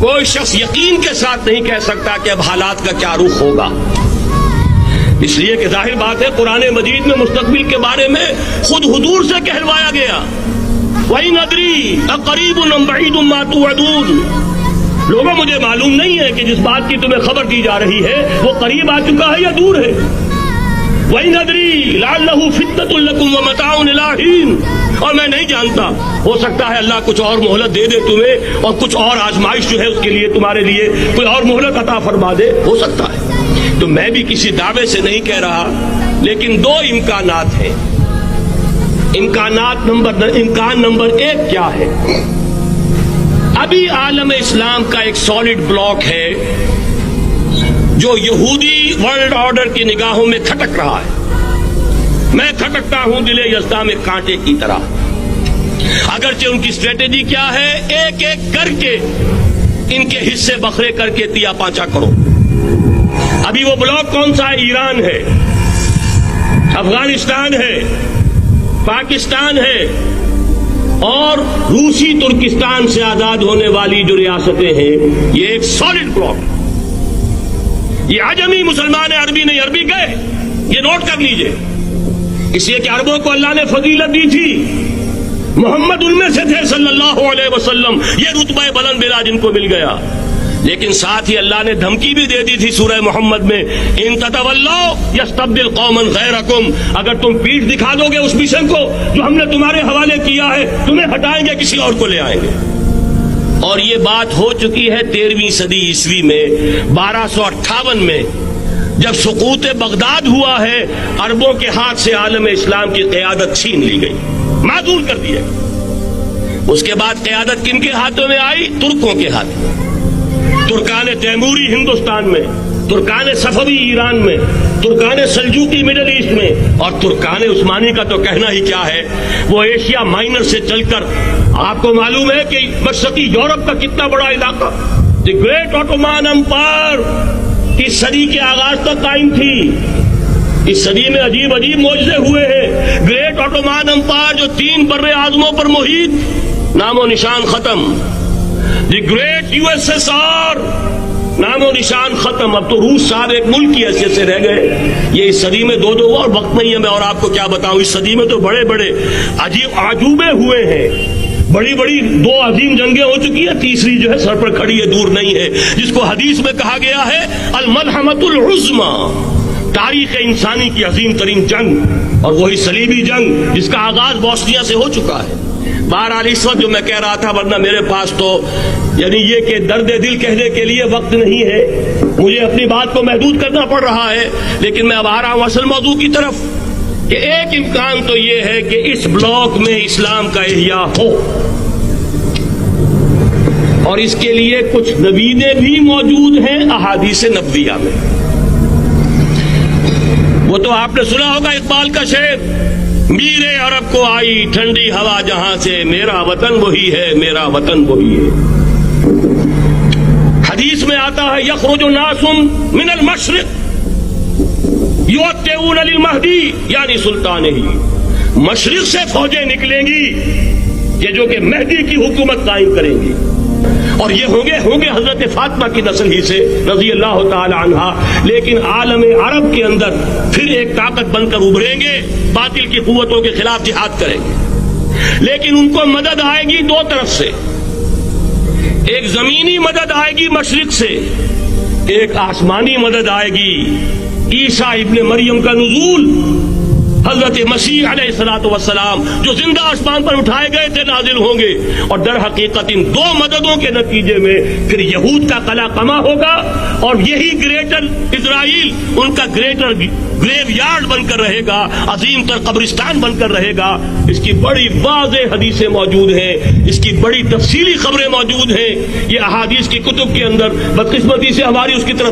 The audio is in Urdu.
کوئی شخص یقین کے ساتھ نہیں کہہ سکتا کہ اب حالات کا کیا رخ ہوگا، اس لیے کہ ظاہر بات ہے قرآن مجید میں مستقبل کے بارے میں خود حضور سے کہلوایا گیا، وَإِنْ أَدْرِي أَقَرِيبٌ أَمْ بَعِيدٌ مَا تُوعَدُونَ۔ لوگوں مجھے معلوم نہیں ہے کہ جس بات کی تمہیں خبر دی جا رہی ہے وہ قریب آ چکا ہے یا دور ہے۔ وَإِنْ أَدْرِي لَعَلَّهُ فِتْنَةٌ لَكُمْ وَمَتَاعٌ إِلَىٰ حِينٍ، اور میں نہیں جانتا، ہو سکتا ہے اللہ کچھ اور مہلت دے دے تمہیں اور کچھ اور آزمائش جو ہے اس کے لیے تمہارے لیے کوئی اور مہلت عطا فرما دے، ہو سکتا ہے۔ تو میں بھی کسی دعوے سے نہیں کہہ رہا، لیکن دو امکانات ہیں۔ امکان نمبر ایک کیا ہے؟ ابھی عالم اسلام کا ایک سالڈ بلاک ہے جو یہودی ورلڈ آرڈر کی نگاہوں میں کھٹک رہا ہے۔ میں کھٹکتا ہوں دل یزداں میں کانٹے کی طرح۔ اگرچہ ان کی اسٹریٹجی کیا ہے، ایک ایک کر کے ان کے حصے بکھرے کر کے تیا پانچا کرو۔ ابھی وہ بلاک کون سا ہے؟ ایران ہے، افغانستان ہے، پاکستان ہے اور روسی ترکستان سے آزاد ہونے والی جو ریاستیں ہیں، یہ ایک سالڈ بلاک۔ یہ عجمی مسلمان عربی نہیں، عربی گئے، یہ نوٹ کر لیجئے، اس لیے کہ عربوں کو اللہ نے فضیلت دی تھی، محمد ان میں سے تھے صلی اللہ علیہ وسلم، یہ رتبہ بلند بلا جن کو مل گیا۔ لیکن ساتھ ہی اللہ نے دھمکی بھی دے دی تھی سورہ محمد میں، ان تتولوا یستبدل قوما غیرکم، اگر تم پیٹھ دکھا دو گے اس مشن کو جو ہم نے تمہارے حوالے کیا ہے، تمہیں ہٹائیں گے، کسی اور کو لے آئیں گے۔ اور یہ بات ہو چکی ہے 13ویں صدی عیسوی میں، 1258 میں جب سقوط بغداد ہوا ہے، عربوں کے ہاتھ سے عالم اسلام کی قیادت چھین لی گئی، معذور کر دیا۔ اس کے بعد قیادت کن کے ہاتھوں میں آئی؟ ترکوں کے ہاتھ، ترکان تیموری ہندوستان میں، ترکان صفوی ایران میں، ترکان سلجوقی مڈل ایسٹ میں، اور ترکان عثمانی کا تو کہنا ہی کیا ہے، وہ ایشیا مائنر سے چل کر آپ کو معلوم ہے کہ مشرقی یورپ کا کتنا بڑا علاقہ، دی گریٹ آٹومان امپائر اس صدی کے آغاز تک قائم تھی۔ اس صدی میں عجیب عجیب معجزے ہوئے ہیں۔ گریٹ آٹومان امپائر جو 3 بر اعظموں پر محیط، نام و نشان ختم۔ The great U S S R, نام و نشان ختم۔ اب تو روس صاحب ایک ملک کی حیثیت سے رہ گئے۔ یہ اس صدی میں دو اور وقت نہیں ہے میں اور آپ کو کیا بتاؤں، اس صدی میں تو بڑے بڑے عجیب عجوبے ہوئے ہیں، بڑی بڑی 2 عظیم جنگیں ہو چکی ہیں، تیسری جو ہے سر پر کھڑی ہے، دور نہیں ہے، جس کو حدیث میں کہا گیا ہے الملحمۃ العظمی، تاریخ انسانی کی عظیم ترین جنگ، اور وہی صلیبی جنگ جس کا آغاز بوسنیا سے ہو چکا ہے۔ بہرحال اس وقت جو میں کہہ رہا تھا، ورنہ میرے پاس تو یعنی یہ کہ درد دل کہنے کے لیے وقت نہیں ہے، مجھے اپنی بات کو محدود کرنا پڑ رہا ہے، لیکن میں اب آ رہا ہوں اصل موضوع کی طرف، کہ ایک امکان تو یہ ہے کہ اس بلاک میں اسلام کا احیاء ہو، اور اس کے لیے کچھ نویدیں بھی موجود ہیں احادیث نبویہ میں۔ وہ تو آپ نے سنا ہوگا اقبال کا شعر، میرے عرب کو آئی ٹھنڈی ہوا جہاں سے، میرا وطن وہی ہے، میرا وطن وہی ہے۔ حدیث میں آتا ہے یخرج ناس من المشرق یؤتون للمہدی، یعنی سلطان ہی، مشرق سے فوجیں نکلیں گی یہ جو کہ مہدی کی حکومت قائم کریں گی، اور یہ ہوں گے حضرت فاطمہ کی نسل ہی سے رضی اللہ تعالی عنہا، لیکن عالم عرب کے اندر پھر ایک طاقت بن کر ابھریں گے، باطل کی قوتوں کے خلاف جہاد کریں گے، لیکن ان کو مدد آئے گی 2 طرف سے، ایک زمینی مدد آئے گی مشرق سے، ایک آسمانی مدد آئے گی، عیسیٰ ابن مریم کا نزول، حضرت مسیح علیہ الصلوۃ والسلام جو زندہ آسمان پر اٹھائے گئے تھے نازل ہوں گے، اور در حقیقت ان 2 مددوں کے نتیجے میں پھر یہود کا قلع قمع ہوگا، اور یہی گریٹر اسرائیل ان کا گریٹر گریو یارڈ بن کر رہے گا، عظیم تر قبرستان بن کر رہے گا۔ اس کی بڑی واضح حدیثیں موجود ہیں، اس کی بڑی تفصیلی خبریں موجود ہیں، یہ احادیث کی کتب کے اندر، بدقسمتی سے ہماری اس کی طرف